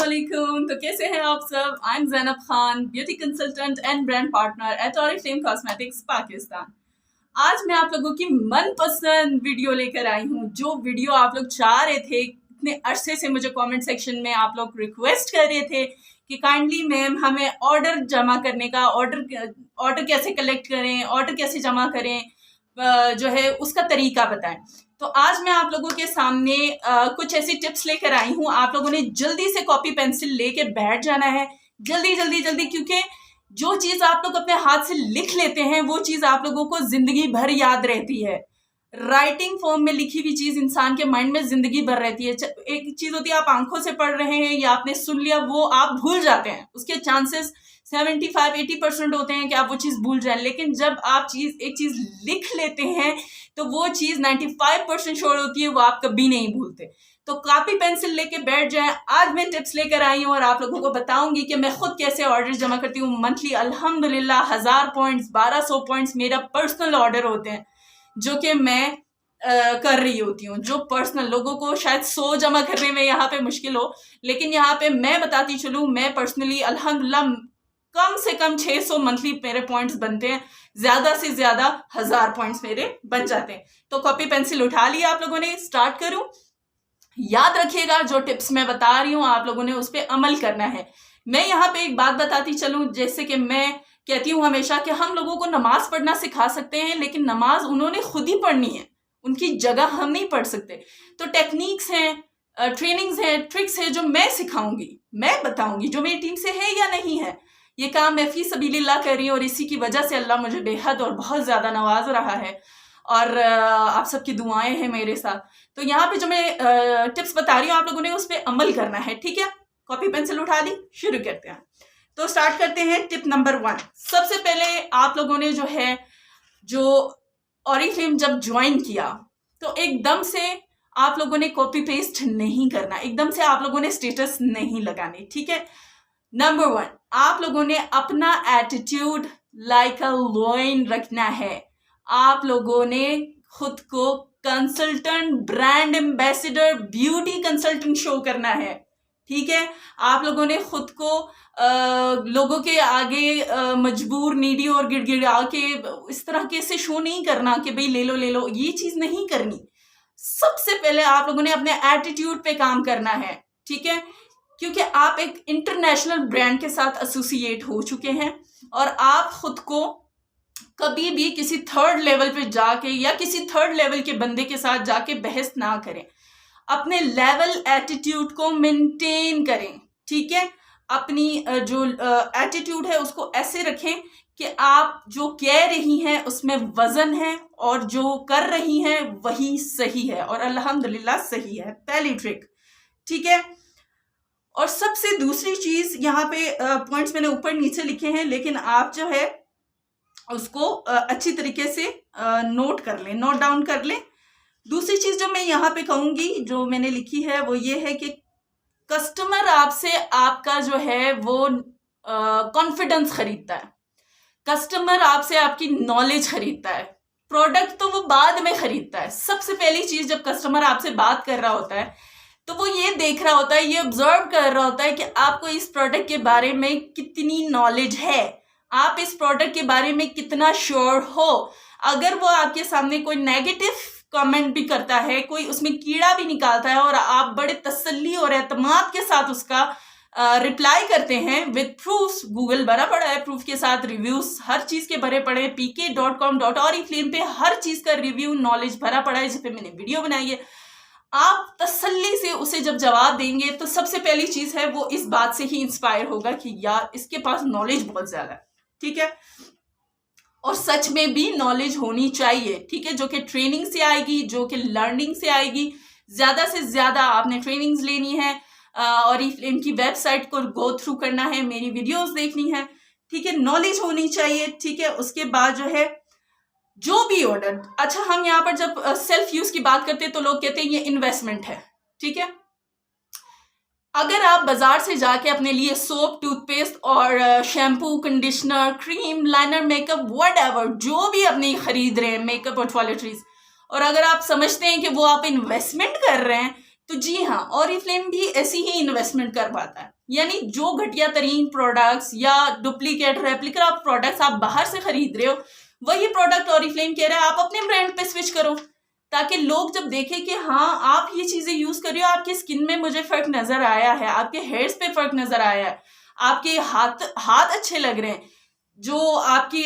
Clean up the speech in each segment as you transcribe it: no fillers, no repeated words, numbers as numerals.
अस्सलामुअलैकुम। तो कैसे हैं आप सब? I am Zainab Khan, beauty consultant and brand partner eight Oriflame cosmetics Pakistan. आज मैं आप लोगों की मनपसंद वीडियो लेकर आई हूँ, जो वीडियो आप लोग चाह रहे थे। इतने अरसे से मुझे कमेंट सेक्शन में आप लोग रिक्वेस्ट कर रहे थे कि काइंडली मैम हमें ऑर्डर जमा करने का, ऑर्डर कैसे कलेक्ट करें, ऑर्डर कैसे जमा करें, जो है उसका तरीका बताएं। तो आज मैं आप लोगों के सामने कुछ ऐसी टिप्स लेकर आई हूँ। आप लोगों ने जल्दी से कॉपी पेंसिल लेके बैठ जाना है, जल्दी जल्दी जल्दी, क्योंकि जो चीज आप लोग अपने हाथ से लिख लेते हैं वो चीज आप लोगों को जिंदगी भर याद रहती है। राइटिंग फॉर्म में लिखी हुई चीज इंसान के माइंड में जिंदगी भर रहती है। एक चीज होती है आप आंखों से पढ़ रहे हैं या आपने सुन लिया, वो आप भूल जाते हैं, उसके चांसेस 75-80% होते हैं कि आप वो चीज भूल जाए। लेकिन जब आप एक चीज लिख लेते हैं तो वो चीज 95% श्योर होती है, वो आप कभी नहीं भूलते। तो कॉपी पेंसिल लेके बैठ जाए। आज मैं टिप्स लेकर आई हूँ और आप लोगों को बताऊंगी कि मैं खुद कैसे ऑर्डर जमा करती हूँ मंथली। अल्हम्दुलिल्लाह 1000 पॉइंट्स, 1200 पॉइंट्स मेरा पर्सनल ऑर्डर होते हैं, जो कि मैं कर रही होती हूँ। जो पर्सनल लोगों को शायद 100 जमा करने में यहाँ पे मुश्किल हो, लेकिन यहाँ पे मैं बताती चलूँ, मैं पर्सनली अल्हम्दुलिल्लाह कम से कम 600 मंथली मेरे पॉइंट्स बनते हैं, ज्यादा से ज्यादा 1000 पॉइंट्स मेरे बन जाते हैं। तो कॉपी पेंसिल उठा लिया आप लोगों ने, स्टार्ट करूं। याद रखिएगा जो टिप्स मैं बता रही हूं आप लोगों ने उस पर अमल करना है। मैं यहाँ पे एक बात बताती चलूं, जैसे कि मैं कहती हूँ हमेशा कि हम लोगों को नमाज पढ़ना सिखा सकते हैं, लेकिन नमाज उन्होंने खुद ही पढ़नी है, उनकी जगह हम नहीं पढ़ सकते। तो टेक्निक्स हैं, ट्रेनिंग्स हैं, ट्रिक्स है जो मैं सिखाऊंगी, मैं बताऊंगी, जो मेरी टीम से है या नहीं है। ये काम मैं फी सबीलिल्लाह कर रही हूँ और इसी की वजह से अल्लाह मुझे बेहद और बहुत ज्यादा नवाज रहा है, और आप सबकी दुआएं हैं मेरे साथ। तो यहाँ पे जो मैं टिप्स बता रही हूँ आप लोगों ने उस पर अमल करना है, ठीक है। कॉपी पेंसिल उठा ली, शुरू करते हैं। तो स्टार्ट करते हैं टिप नंबर 1। सबसे पहले आप लोगों ने जो ऑरिफ्लेम जब ज्वाइन किया तो एकदम से आप लोगों ने कॉपी पेस्ट नहीं करना, एकदम से आप लोगों ने स्टेटस नहीं लगाने, ठीक है। नंबर 1, आप लोगों ने अपना एटीट्यूड लाइक अ लॉयन रखना है। आप लोगों ने खुद को consultant, brand ambassador, beauty consultant show करना है, ठीक है। आप लोगों ने खुद को लोगों के आगे मजबूर, नीडी और गिड़गिड़ा के इस तरह के से शो नहीं करना कि भाई ले लो, ये चीज नहीं करनी। सबसे पहले आप लोगों ने अपने एटीट्यूड पे काम करना है, ठीक है, क्योंकि आप एक इंटरनेशनल ब्रांड के साथ एसोसिएट हो चुके हैं और आप खुद को कभी भी किसी थर्ड लेवल पे जाके या किसी थर्ड लेवल के बंदे के साथ जाके बहस ना करें। अपने लेवल एटीट्यूड को मेंटेन करें, ठीक है। अपनी जो एटीट्यूड है उसको ऐसे रखें कि आप जो कह रही हैं उसमें वजन है और जो कर रही हैं वही सही है, और अल्हम्दुलिल्लाह सही है, पहली ट्रिक, ठीक है। और सबसे दूसरी चीज, यहाँ पे पॉइंट्स मैंने ऊपर नीचे लिखे हैं, लेकिन आप जो है उसको अच्छी तरीके से नोट कर लें, नोट डाउन कर लें। दूसरी चीज जो मैं यहाँ पे कहूंगी, जो मैंने लिखी है, वो ये है कि कस्टमर आपसे आपका जो है वो कॉन्फिडेंस खरीदता है। कस्टमर आपसे आपकी नॉलेज खरीदता है, प्रोडक्ट तो वो बाद में खरीदता है। सबसे पहली चीज, जब कस्टमर आपसे बात कर रहा होता है तो वो ये देख रहा होता है, ये ऑब्जर्व कर रहा होता है कि आपको इस प्रोडक्ट के बारे में कितनी नॉलेज है, आप इस प्रोडक्ट के बारे में कितना श्योर हो। अगर वो आपके सामने कोई नेगेटिव कमेंट भी करता है, कोई उसमें कीड़ा भी निकालता है और आप बड़े तसल्ली और एतमाद के साथ उसका रिप्लाई करते हैं विद प्रूफ्स, गूगल भरा पड़ा है प्रूफ के साथ, रिव्यूज हर चीज के भरे पड़े हैं, pk.com.oriflame पे हर चीज का रिव्यू नॉलेज भरा पड़ा है, जिस पे मैंने वीडियो बनाई है। आप तसल्ली से उसे जब जवाब देंगे तो सबसे पहली चीज है वो इस बात से ही इंस्पायर होगा कि यार इसके पास नॉलेज बहुत ज्यादा है, ठीक है। और सच में भी नॉलेज होनी चाहिए, ठीक है, जो कि ट्रेनिंग से आएगी, जो कि लर्निंग से आएगी। ज्यादा से ज्यादा आपने ट्रेनिंग्स लेनी है और इनकी वेबसाइट को गो थ्रू करना है, मेरी वीडियोस देखनी है, ठीक है, नॉलेज होनी चाहिए, ठीक है। उसके बाद जो है जो भी ऑर्डर, अच्छा हम यहाँ पर जब सेल्फ यूज की बात करते हैं तो लोग कहते हैं ये इन्वेस्टमेंट है, ठीक है। अगर आप बाजार से जाके अपने लिए सोप, टूथपेस्ट और shampoo, conditioner, cream, liner, makeup, whatever जो भी अपनी खरीद रहे हैं, मेकअप और टॉयलेटरीज, और अगर आप समझते हैं कि वो आप इन्वेस्टमेंट कर रहे हैं, तो जी हाँ, ऑरिफ्लेम भी ऐसी ही इन्वेस्टमेंट कर पाता है। यानी जो घटिया तरीन प्रोडक्ट्स या डुप्लीकेट रेप्लिका प्रोडक्ट्स आप बाहर से खरीद रहे हो, वही प्रोडक्ट ऑरिफ्लेम कह रहा है आप अपने ब्रांड पे स्विच करो, ताकि लोग जब देखें कि हाँ आप ये चीजें यूज कर रहे हो, आपकी स्किन में मुझे फर्क नजर आया है, आपके हेयर्स पे फर्क नजर आया है, आपके हाथ अच्छे लग रहे हैं, जो आपकी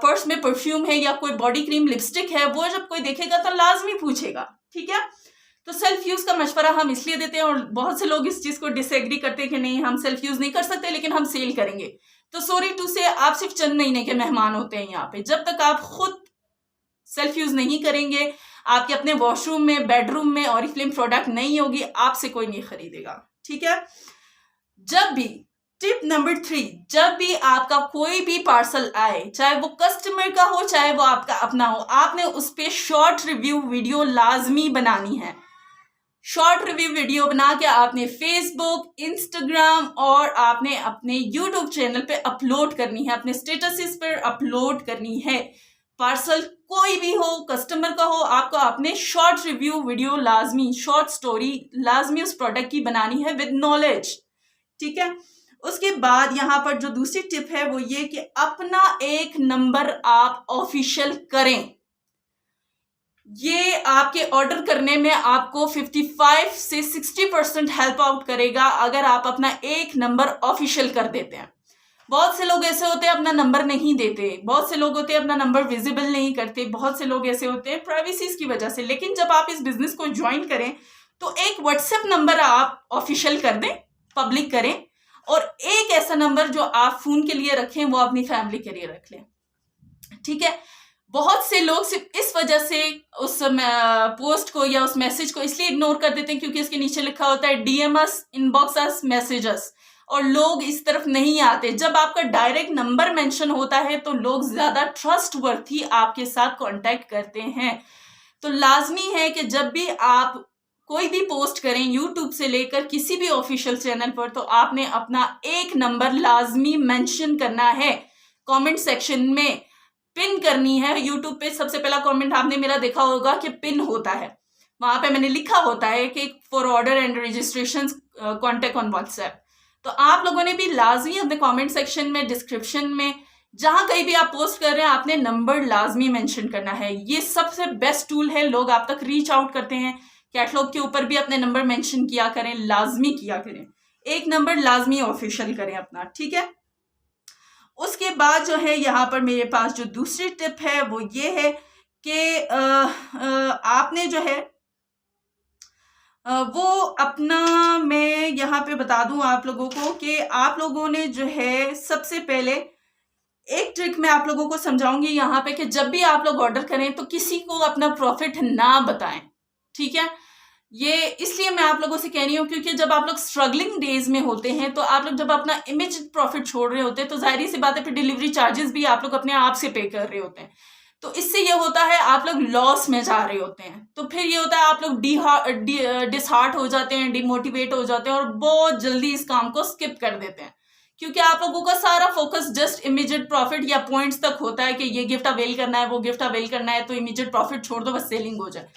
पर्स में परफ्यूम है या कोई बॉडी क्रीम लिपस्टिक है, वो जब कोई देखेगा तो लाजमी पूछेगा। ठीक है, तो सेल्फ यूज का मशवरा हम इसलिए देते हैं, और बहुत से लोग इस चीज को डिसएग्री करते हैं कि नहीं हम सेल्फ यूज नहीं कर सकते लेकिन हम सेल करेंगे। तो सॉरी टू से, आप सिर्फ चंद महीने के मेहमान होते हैं यहाँ पे। जब तक आप खुद सेल्फ यूज नहीं करेंगे, आपके अपने वॉशरूम में बेडरूम में ऑरिफ्लेम प्रोडक्ट नहीं होगी, आपसे कोई नहीं खरीदेगा। ठीक है, जब भी टिप नंबर 3, जब भी आपका कोई भी पार्सल आए, चाहे वो कस्टमर का हो चाहे वो आपका अपना हो, आपने उस पर शॉर्ट रिव्यू वीडियो लाजमी बनानी है। शॉर्ट रिव्यू वीडियो बना के आपने फेसबुक, इंस्टाग्राम और आपने अपने यूट्यूब चैनल पे अपलोड करनी है, अपने स्टेटसेस पर अपलोड करनी है। पार्सल कोई भी हो, कस्टमर का हो, आपको अपने शॉर्ट रिव्यू वीडियो लाजमी, शॉर्ट स्टोरी लाजमी उस प्रोडक्ट की बनानी है विद नॉलेज। ठीक है, उसके बाद यहाँ पर जो दूसरी टिप है वो ये कि अपना एक नंबर आप ऑफिशियल करें। ये आपके ऑर्डर करने में आपको 55 से 60% हेल्प आउट करेगा अगर आप अपना एक नंबर ऑफिशियल कर देते हैं। बहुत से लोग ऐसे होते हैं अपना नंबर नहीं देते, बहुत से लोग होते हैं अपना नंबर विजिबल नहीं करते, बहुत से लोग ऐसे होते हैं प्राइवेसी की वजह से। लेकिन जब आप इस बिजनेस को ज्वाइन करें तो एक व्हाट्सएप नंबर आप ऑफिशियल कर दें, पब्लिक करें, और एक ऐसा नंबर जो आप फोन के लिए रखें वो अपनी फैमिली के लिए रख लें। ठीक है, बहुत से लोग सिर्फ इस वजह से उस पोस्ट को या उस मैसेज को इसलिए इग्नोर कर देते हैं क्योंकि इसके नीचे लिखा होता है डीएम अस, इनबॉक्स अस, मैसेजेस, और लोग इस तरफ नहीं आते। जब आपका डायरेक्ट नंबर मेंशन होता है तो लोग ज्यादा ट्रस्टवर्थी आपके साथ कांटेक्ट करते हैं। तो लाजमी है कि जब भी आप कोई भी पोस्ट करें यूट्यूब से लेकर किसी भी ऑफिशियल चैनल पर, तो आपने अपना एक नंबर लाजमी मेंशन करना है, कमेंट सेक्शन में पिन करनी है। यूट्यूब पे सबसे पहला कमेंट आपने मेरा देखा होगा कि पिन होता है, वहां पे मैंने लिखा होता है कि for order and registration contact on WhatsApp. तो आप लोगों ने भी लाजमी अपने कमेंट सेक्शन में, डिस्क्रिप्शन में, जहां कहीं भी आप पोस्ट कर रहे हैं, आपने नंबर लाजमी मेंशन करना है। ये सबसे बेस्ट टूल है, लोग आप तक रीच आउट करते हैं। कैटलॉग के ऊपर भी अपने नंबर मेंशन किया करें, लाजमी किया करें, एक नंबर लाजमी ऑफिशियल करें अपना। ठीक है, उसके बाद जो है यहाँ पर मेरे पास जो दूसरी टिप है वो ये है कि आपने जो है वो अपना, मैं यहाँ पे बता दूं आप लोगों को कि आप लोगों ने जो है सबसे पहले एक ट्रिक मैं आप लोगों को समझाऊंगी यहाँ पे कि जब भी आप लोग ऑर्डर करें तो किसी को अपना प्रॉफिट ना बताएं। ठीक है, ये इसलिए मैं आप लोगों से कह रही हूँ क्योंकि जब आप लोग स्ट्रगलिंग डेज में होते हैं तो आप लोग जब अपना इमेज प्रॉफिट छोड़ रहे होते हैं तो जाहिर सी बात है फिर डिलीवरी चार्जेस भी आप लोग अपने आप से पे कर रहे होते हैं। तो इससे ये होता है आप लोग लॉस में जा रहे होते हैं। तो फिर ये होता है आप लोग डिसहार्ट हो जाते हैं, डिमोटिवेट हो जाते हैं और बहुत जल्दी इस काम को स्किप कर देते हैं क्योंकि आप लोगों का सारा फोकस जस्ट इमीडिएट प्रॉफिट या पॉइंट्स तक होता है कि ये गिफ्ट अवेल करना है, वो गिफ्ट अवेल करना है, तो इमीडिएट प्रॉफिट छोड़ दो, बस सेलिंग हो जाए।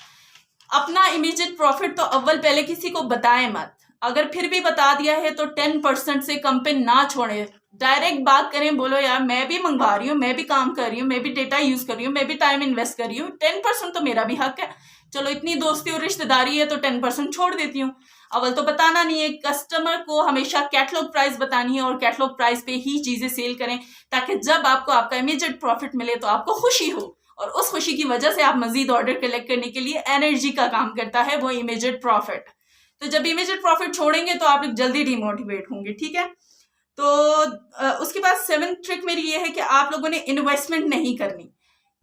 अपना इमीडिएट प्रॉफिट तो अव्वल पहले किसी को बताएं मत। अगर फिर भी बता दिया है तो 10% से कम पे ना छोड़े, डायरेक्ट बात करें, बोलो यार मैं भी मंगवा रही हूँ, मैं भी काम कर रही हूँ, मैं भी डेटा यूज कर रही हूँ, मैं भी टाइम इन्वेस्ट कर रही हूँ, 10% तो मेरा भी हक है। चलो इतनी दोस्ती और रिश्तेदारी है तो 10% छोड़ देती हूँ। अव्वल तो बताना नहीं है, कस्टमर को हमेशा कैटलॉग प्राइस बतानी है और कैटलॉग प्राइस पे ही चीजें सेल करें ताकि जब आपको आपका इमीडिएट प्रॉफिट मिले तो आपको खुशी हो, और उस खुशी की वजह से आप मजीद ऑर्डर कलेक्ट करने के लिए एनर्जी का काम करता है वो इमीडिएट प्रॉफिट। तो जब इमीडिएट प्रॉफिट छोड़ेंगे तो आप लोग जल्दी डिमोटिवेट होंगे। ठीक है, तो उसके बाद 7th ट्रिक मेरी ये है कि आप लोगों ने इन्वेस्टमेंट नहीं करनी।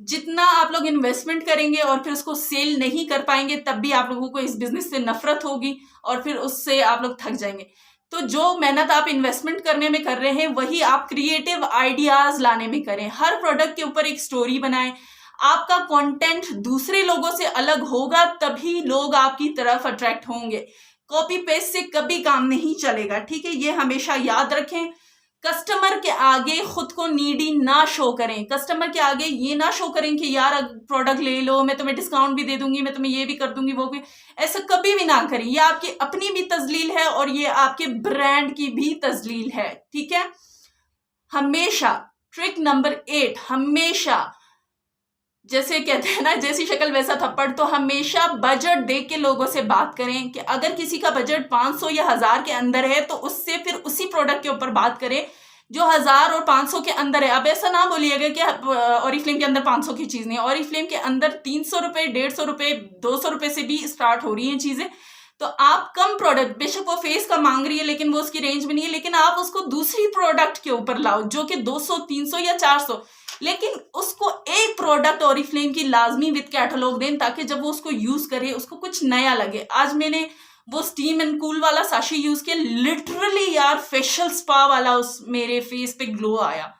जितना आप लोग इन्वेस्टमेंट करेंगे और फिर उसको सेल नहीं कर पाएंगे तब भी आप लोगों को इस बिजनेस से नफरत होगी और फिर उससे आप लोग थक जाएंगे। तो जो मेहनत आप इन्वेस्टमेंट करने में कर रहे हैं वही आप क्रिएटिव आइडियाज लाने में करें। हर प्रोडक्ट के ऊपर एक स्टोरी बनाएं, आपका कंटेंट दूसरे लोगों से अलग होगा तभी लोग आपकी तरफ अट्रैक्ट होंगे। कॉपी पेस्ट से कभी काम नहीं चलेगा। ठीक है, ये हमेशा याद रखें। कस्टमर के आगे खुद को नीडी ना शो करें, कस्टमर के आगे ये ना शो करें कि यार प्रोडक्ट ले लो, मैं तुम्हें डिस्काउंट भी दे दूंगी, मैं तुम्हें ये भी कर दूंगी, वो भी। ऐसा कभी भी ना करें, ये आपकी अपनी भी तजलील है और ये आपके ब्रांड की भी तजलील है, ठीक है। हमेशा ट्रिक नंबर 8, हमेशा जैसे कहते हैं ना, जैसी शक्ल वैसा थप्पड़, तो हमेशा बजट देख के लोगों से बात करें कि अगर किसी का बजट 500 या 1000 के अंदर है तो उससे फिर उसी प्रोडक्ट के ऊपर बात करें जो 1000 और 500 के अंदर है। अब ऐसा ना बोलिएगा कि ऑरिफ्लेम के अंदर 500 की चीज नहीं है, ऑरिफ्लेम के अंदर 300 रुपए, 150 रुपए, 200 रुपए से भी स्टार्ट हो रही हैं चीजें। तो आप कम प्रोडक्ट, बेशक वो फेस का मांग रही है लेकिन वो उसकी रेंज में नहीं है, लेकिन आप उसको दूसरी प्रोडक्ट के ऊपर लाओ जो कि 200, 300 या 400, लेकिन उसको एक प्रोडक्ट ऑरिफ्लेम की लाजमी विद कैटलॉग दें ताकि जब वो उसको यूज करे उसको कुछ नया लगे। आज मैंने वो स्टीम एंड कूल वाला साशी यूज किया, लिटरली यार फेशियल स्पा वाला उस मेरे फेस पे ग्लो आया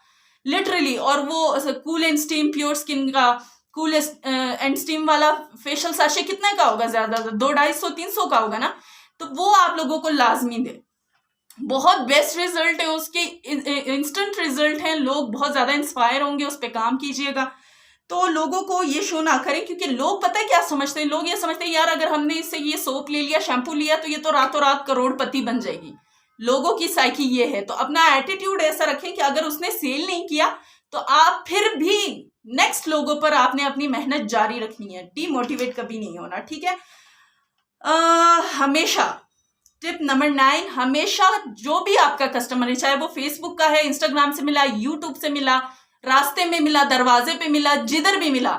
लिटरली। और वो cool and steam pure skin का कूल एंड स्टीम वाला फेशियल साशे कितने का होगा, ज्यादा 200-250-300 का होगा ना, तो वो आप लोगों को लाजमी दे। बहुत बेस्ट रिजल्ट है उसके, इंस्टेंट रिजल्ट है, लोग बहुत ज्यादा इंस्पायर होंगे, उस पर काम कीजिएगा। तो लोगों को ये शो ना करें, क्योंकि लोग पता है क्या समझते हैं, लोग ये समझते हैं यार अगर हमने इससे ये सोप ले लिया, शैम्पू लिया तो ये तो रातों रात करोड़पति बन जाएगी। लोगों की साइकी ये है, तो अपना एटीट्यूड ऐसा रखें कि अगर उसने सेल नहीं किया तो आप फिर भी नेक्स्ट लोगों पर आपने अपनी मेहनत जारी रखनी है, डीमोटिवेट कभी नहीं होना, ठीक है। हमेशा टिप नंबर 9, हमेशा जो भी आपका कस्टमर है, चाहे वो फेसबुक का है, इंस्टाग्राम से मिला, यूट्यूब से मिला, रास्ते में मिला, दरवाजे पे मिला, जिधर भी मिला,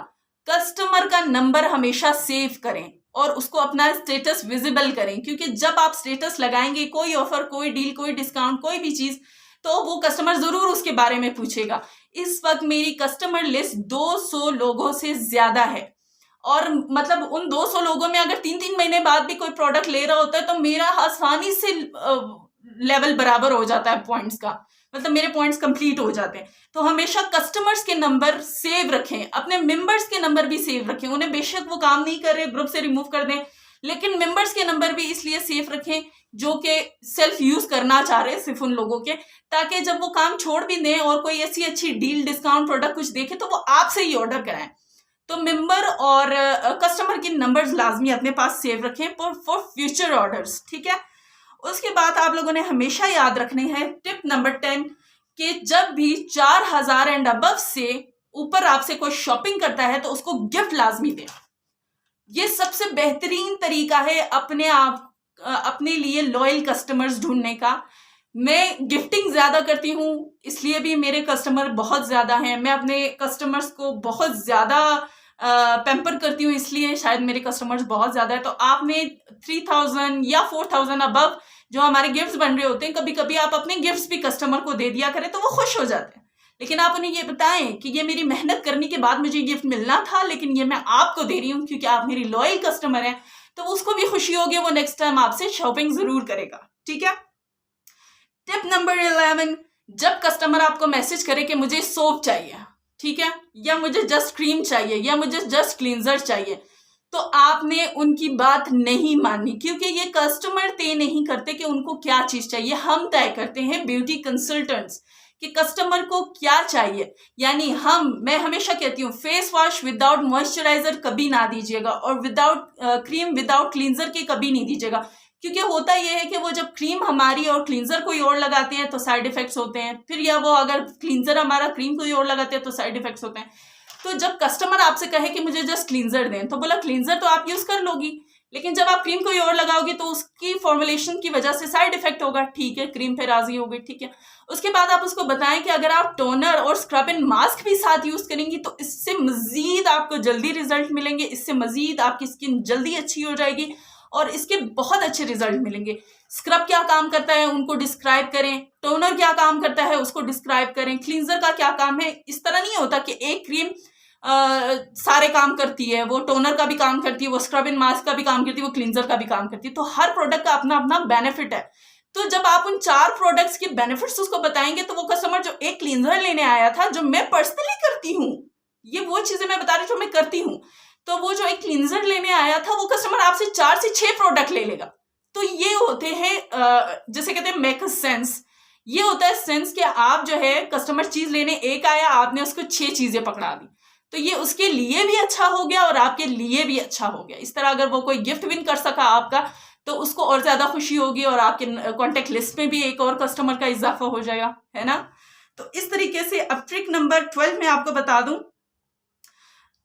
कस्टमर का नंबर हमेशा सेव करें और उसको अपना स्टेटस विजिबल करें। क्योंकि जब आप स्टेटस लगाएंगे कोई ऑफर, कोई डील, कोई डिस्काउंट, कोई भी चीज, तो वो कस्टमर जरूर उसके बारे में पूछेगा। इस वक्त मेरी कस्टमर लिस्ट 200 लोगों से ज्यादा है, और मतलब उन 200 लोगों में अगर 3-3 महीने बाद भी कोई प्रोडक्ट ले रहा होता है तो मेरा आसानी से लेवल बराबर हो जाता है पॉइंट्स का, मतलब मेरे पॉइंट्स कंप्लीट हो जाते हैं। तो हमेशा कस्टमर्स के नंबर सेव रखें, अपने मेंबर्स के नंबर भी सेव रखें। उन्हें बेशक वो काम नहीं कर रहे, ग्रुप से रिमूव कर दें, लेकिन मेंबर्स के नंबर भी इसलिए सेव रखें जो कि सेल्फ यूज करना चाह रहे हैं, सिर्फ उन लोगों के, ताकि जब वो काम छोड़ भी दें और कोई ऐसी अच्छी डील, डिस्काउंट, प्रोडक्ट कुछ देखे तो वो आपसे ही ऑर्डर कराएं। तो मेंबर और कस्टमर के नंबर्स लाजमी अपने पास सेव रखें फॉर फ्यूचर ऑर्डर्स, ठीक है। उसके बाद आप लोगों ने हमेशा याद रखने हैं टिप नंबर 10 कि जब भी 4000 एंड अबव से ऊपर आपसे कोई शॉपिंग करता है तो उसको गिफ्ट लाजमी दें। ये सबसे बेहतरीन तरीका है अपने लिए लॉयल कस्टमर्स ढूंढने का। मैं गिफ्टिंग ज्यादा करती हूँ, इसलिए भी मेरे कस्टमर बहुत ज्यादा हैं। मैं अपने कस्टमर्स को बहुत ज्यादा पैम्पर करती हूँ, इसलिए शायद मेरे कस्टमर्स बहुत ज्यादा है। तो आपने 3000 या 4000 अबव जो हमारे गिफ्ट्स बन रहे होते हैं, कभी कभी आप अपने गिफ्ट्स भी कस्टमर को दे दिया करें तो वो खुश हो जाते हैं। लेकिन आप उन्हें ये बताएं कि ये मेरी मेहनत करने के बाद मुझे गिफ्ट मिलना था, लेकिन ये मैं आपको दे रही हूँ क्योंकि आप मेरी लॉयल कस्टमर हैं, तो उसको भी खुशी होगी, वो नेक्स्ट टाइम आपसे शॉपिंग जरूर करेगा, ठीक है। टिप नंबर 11, जब कस्टमर आपको मैसेज करे कि मुझे सोप चाहिए, ठीक है, या मुझे जस्ट क्रीम चाहिए, या मुझे जस्ट क्लींजर चाहिए, तो आपने उनकी बात नहीं माननी, क्योंकि ये कस्टमर तय नहीं करते कि उनको क्या चीज चाहिए, हम तय करते हैं ब्यूटी कंसल्टेंट्स कि कस्टमर को क्या चाहिए। यानी मैं हमेशा कहती हूँ फेस वॉश विदाउट मॉइस्चराइजर कभी ना दीजिएगा, और विदाउट क्रीम, विदाउट क्लींजर के कभी नहीं दीजिएगा। क्योंकि होता यह है कि वो जब क्रीम हमारी और क्लींजर कोई और लगाते हैं तो साइड इफेक्ट्स होते हैं, फिर या वो अगर क्लींजर हमारा क्रीम कोई और लगाते हैं तो साइड इफेक्ट्स होते हैं। तो जब कस्टमर आपसे कहे कि मुझे जस्ट क्लींजर दें, तो बोला क्लींजर तो आप यूज कर लोगी, लेकिन जब आप क्रीम कोई और लगाओगी तो उसकी फॉर्मुलेशन की वजह से साइड इफेक्ट होगा, ठीक है, क्रीम पे राजी हो गई, ठीक है। उसके बाद आप उसको बताएं कि अगर आप टोनर और स्क्रब एंड मास्क भी साथ यूज करेंगी तो इससे मजीद आपको जल्दी रिजल्ट मिलेंगे, इससे मजीद आपकी स्किन जल्दी अच्छी हो जाएगी और इसके बहुत अच्छे रिजल्ट मिलेंगे। स्क्रब क्या काम करता है उनको डिस्क्राइब करें, टोनर क्या काम करता है उसको डिस्क्राइब करें, क्लींजर का क्या काम है। इस तरह नहीं होता कि एक क्रीम सारे काम करती है, वो टोनर का भी काम करती है, वो स्क्रब एंड मास्क का भी काम करती है, वो क्लींजर का भी काम करती है। तो हर प्रोडक्ट का अपना अपना बेनिफिट है। तो जब आप उन 4 प्रोडक्ट्स के बेनिफिट्स उसको बताएंगे तो वो कस्टमर जो एक क्लींजर लेने आया था, जो मैं पर्सनली करती हूँ, ये वो चीजें मैं बता रही जो मैं करती हूँ, तो वो जो एक क्लींजर लेने आया था वो कस्टमर आपसे 4 से 6 प्रोडक्ट ले लेगा। तो ये होते हैं जैसे कहते हैं मेक सेंस, ये होता है सेंस कि आप जो है कस्टमर चीज लेने एक आया, आपने उसको 6 चीजें पकड़ा दी, तो ये उसके लिए भी अच्छा हो गया और आपके लिए भी अच्छा हो गया। इस तरह अगर वो कोई गिफ्ट विन कर सका आपका, तो उसको और ज्यादा खुशी होगी और आपके कॉन्टेक्ट लिस्ट में भी एक और कस्टमर का इजाफा हो जाएगा, है ना। तो इस तरीके से अब ट्रिक नंबर 12 में आपको बता दूं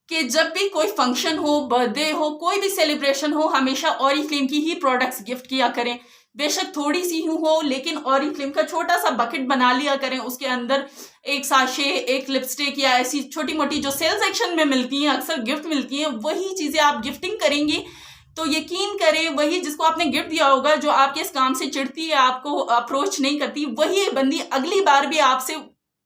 कि जब भी कोई फंक्शन हो, बर्थडे हो, कोई भी सेलिब्रेशन हो, हमेशा ऑरिफ्लेम की ही प्रोडक्ट्स गिफ्ट किया करें। बेशक थोड़ी सी ही हो, लेकिन ऑरिफ्लेम का छोटा सा बकेट बना लिया करें, उसके अंदर एक साशे, एक लिपस्टिक या ऐसी छोटी मोटी जो सेल सेक्शन में मिलती हैं, अक्सर गिफ्ट मिलती हैं, वही चीजें आप गिफ्टिंग करेंगी तो यकीन करें वही जिसको आपने गिफ्ट दिया होगा, जो आपके इस काम से चिढ़ती है, आपको अप्रोच नहीं करती, वही बंदी अगली बार भी आपसे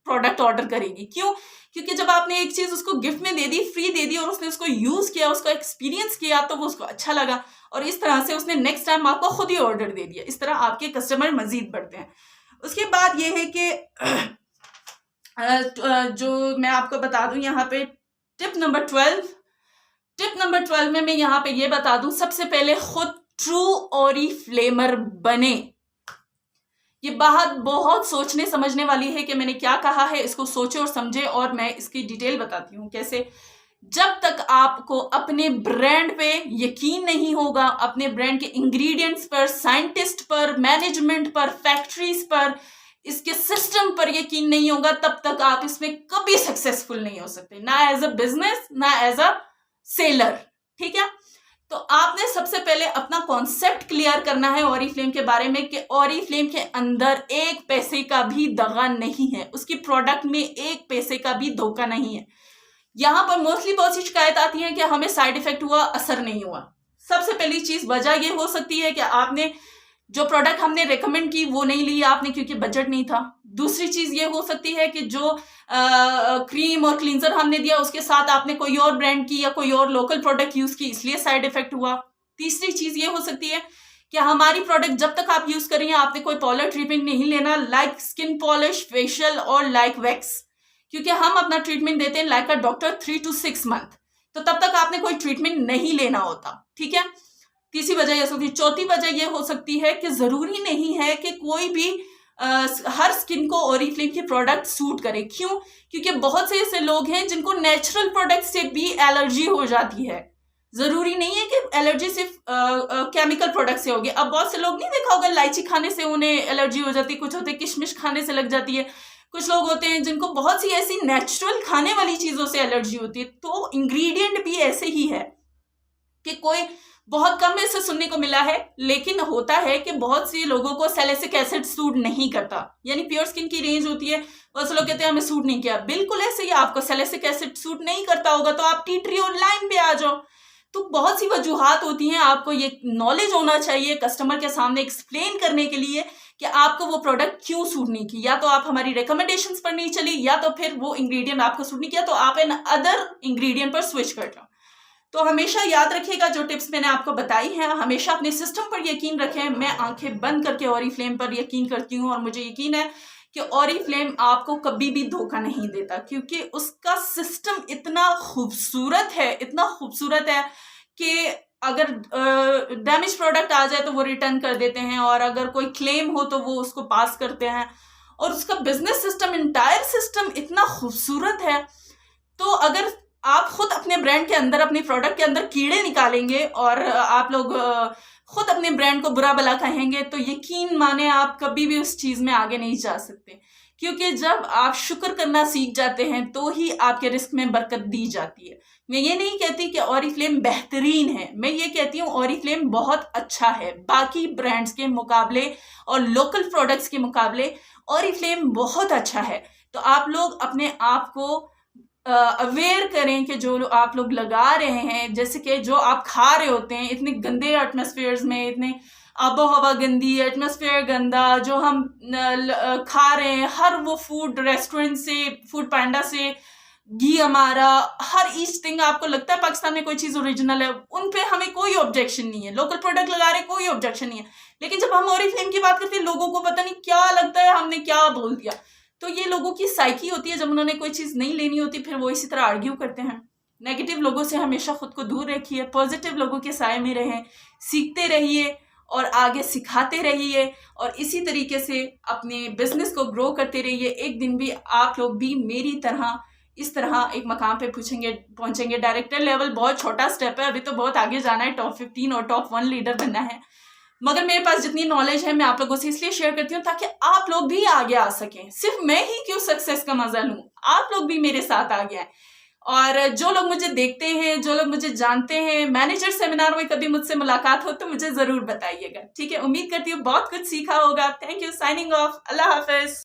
प्रोडक्ट ऑर्डर करेगी। क्यों? क्योंकि जब आपने एक चीज उसको गिफ्ट में दे दी, फ्री दे दी, और उसने उसको यूज किया, उसको एक्सपीरियंस किया, तो वो उसको अच्छा लगा और इस तरह से उसने नेक्स्ट टाइम आपको खुद ही ऑर्डर दे दिया। इस तरह आपके कस्टमर मजीद बढ़ते हैं। उसके बाद ये है कि जो मैं आपको बता दूं यहाँ पे टिप नंबर 12 में मैं यहाँ पे ये बता दूं, सबसे पहले खुद ट्रू ऑरिफ्लेमर बने। ये बात बहुत सोचने समझने वाली है कि मैंने क्या कहा है, इसको सोचे और समझे, और मैं इसकी डिटेल बताती हूँ कैसे। जब तक आपको अपने ब्रांड पे यकीन नहीं होगा, अपने ब्रांड के इंग्रेडिएंट्स पर, साइंटिस्ट पर, मैनेजमेंट पर, फैक्ट्रीज पर, इसके सिस्टम पर यकीन नहीं होगा, तब तक आप इसमें कभी सक्सेसफुल नहीं हो सकते, ना एज अ बिजनेस, ना एज अ सेलर। ठीक है, तो आपने सबसे पहले अपना कॉन्सेप्ट क्लियर करना है ऑरिफ्लेम के बारे में, कि ऑरिफ्लेम के अंदर एक पैसे का भी दगा नहीं है, उसकी प्रोडक्ट में एक पैसे का भी धोखा नहीं है। यहां पर मोस्टली बहुत सी शिकायत आती है कि हमें साइड इफेक्ट हुआ, असर नहीं हुआ। सबसे पहली चीज वजह ये हो सकती है कि आपने जो प्रोडक्ट हमने रेकमेंड की वो नहीं ली आपने, क्योंकि बजट नहीं था। दूसरी चीज ये हो सकती है कि जो क्रीम और क्लींजर हमने दिया उसके साथ आपने कोई और ब्रांड की या कोई और लोकल प्रोडक्ट यूज की, इसलिए साइड इफेक्ट हुआ। तीसरी चीज ये हो सकती है कि हमारी प्रोडक्ट जब तक आप यूज करेंगे आपने कोई पॉलर ट्रीटमेंट नहीं लेना, लाइक स्किन पॉलिश, फेशियल और लाइक वैक्स, क्योंकि हम अपना ट्रीटमेंट देते हैं like a doctor 3 to 6 month, तो तब तक आपने कोई ट्रीटमेंट नहीं लेना होता। ठीक है, तीसरी वजह यह होती है। चौथी वजह यह हो सकती है कि जरूरी नहीं है कि कोई भी हर स्किन को ऑरिफ्लेम की प्रोडक्ट सूट करे। क्यों? क्योंकि बहुत से ऐसे लोग हैं जिनको नेचुरल प्रोडक्ट से भी एलर्जी हो जाती है। जरूरी नहीं है कि एलर्जी सिर्फ केमिकल प्रोडक्ट से होगी। अब बहुत से लोग नहीं देखा होगा, इलायची खाने से उन्हें एलर्जी हो जाती है, कुछ होते किशमिश खाने से लग जाती है, कुछ लोग होते हैं जिनको बहुत सी ऐसी नेचुरल खाने वाली चीजों से एलर्जी होती है। तो इंग्रेडिएंट भी ऐसे ही है कि कोई बहुत कम में से सुनने को मिला है, लेकिन होता है कि बहुत से लोगों को सैलिसिक एसिड सूट नहीं करता, यानी प्योर स्किन की रेंज होती है, बहुत से लोग कहते हैं हमें सूट नहीं किया। बिल्कुल ऐसे ही आपको सैलिसिक एसिड सूट नहीं करता होगा तो आप टी ट्री और लाइम पे आ जाओ। तो बहुत सी वजूहात होती हैं, आपको ये नॉलेज होना चाहिए कस्टमर के सामने एक्सप्लेन करने के लिए कि आपको वो प्रोडक्ट क्यों सूट नहीं की। या तो आप हमारी रिकमेंडेशंस पर नहीं चली, या तो फिर वो इंग्रेडिएंट आपको सूट नहीं किया, तो आप एन अदर इंग्रेडिएंट पर स्विच कर जाओ। तो हमेशा याद रखिएगा जो टिप्स मैंने आपको बताई हैं, हमेशा अपने सिस्टम पर यकीन रखें। मैं आंखें बंद करके ऑरिफ्लेम पर यकीन करती हूँ, और मुझे यकीन है कि ऑरिफ्लेम आपको कभी भी धोखा नहीं देता, क्योंकि उसका सिस्टम इतना खूबसूरत है, इतना खूबसूरत है कि अगर डैमेज प्रोडक्ट आ जाए तो वो रिटर्न कर देते हैं, और अगर कोई क्लेम हो तो वो उसको पास करते हैं, और उसका बिजनेस सिस्टम, इंटायर सिस्टम इतना खूबसूरत है। तो अगर आप खुद अपने ब्रांड के अंदर, अपने प्रोडक्ट के अंदर कीड़े निकालेंगे और आप लोग खुद अपने ब्रांड को बुरा भला कहेंगे, तो यकीन माने आप कभी भी उस चीज में आगे नहीं जा सकते। क्योंकि जब आप शुक्र करना सीख जाते हैं तो ही आपके रिस्क में बरकत दी जाती है। मैं ये नहीं कहती कि ऑरिफ्लेम बेहतरीन है, मैं ये कहती हूँ ऑरिफ्लेम बहुत अच्छा है। बाकी ब्रांड्स के मुकाबले और लोकल प्रोडक्ट्स के मुकाबले ऑरिफ्लेम बहुत अच्छा है। तो आप लोग अपने आप को अवेयर करें कि जो आप लोग लगा रहे हैं, जैसे कि जो आप खा रहे होते हैं इतने गंदे एटमॉस्फेयर्स में, इतने आबो हवा गंदी, एटमॉस्फेयर गंदा, जो हम खा रहे हैं, हर वो फूड रेस्टोरेंट से, फूड पांडा से, घी हमारा, हर ईच थिंग आपको लगता है पाकिस्तान में कोई चीज ओरिजिनल है, उन पे हमें कोई ऑब्जेक्शन नहीं है। लोकल प्रोडक्ट लगा रहे कोई ऑब्जेक्शन नहीं है, लेकिन जब हम ऑरिफ्लेम की बात करते हैं लोगों को पता नहीं क्या लगता है हमने क्या बोल दिया। तो ये लोगों की साइकी होती है, जब उन्होंने कोई चीज नहीं लेनी होती फिर वो इसी तरह आर्ग्यू करते हैं। नेगेटिव लोगों से हमेशा खुद को दूर रखिए, पॉजिटिव लोगों के साए में रहें, सीखते रहिए और आगे सिखाते रहिए और इसी तरीके से अपने बिजनेस को ग्रो करते रहिए। एक दिन भी आप लोग भी मेरी तरह इस तरह एक मकाम पे पहुंचेंगे। डायरेक्टर लेवल बहुत छोटा स्टेप है, अभी तो बहुत आगे जाना है, टॉप 15 और टॉप 1 लीडर बनना है। मगर मेरे पास जितनी नॉलेज है मैं आप लोगों से इसलिए शेयर करती हूँ ताकि आप लोग भी आगे आ सकें। सिर्फ मैं ही क्यों सक्सेस का मजा लूं, आप लोग भी मेरे साथ आगे आए। और जो लोग मुझे देखते हैं, जो लोग मुझे जानते हैं, मैनेजर सेमिनार में कभी मुझसे मुलाकात हो तो मुझे जरूर बताइएगा, ठीक है। उम्मीद करती हूँ बहुत कुछ सीखा होगा। Thank you, signing off, Allah Hafiz.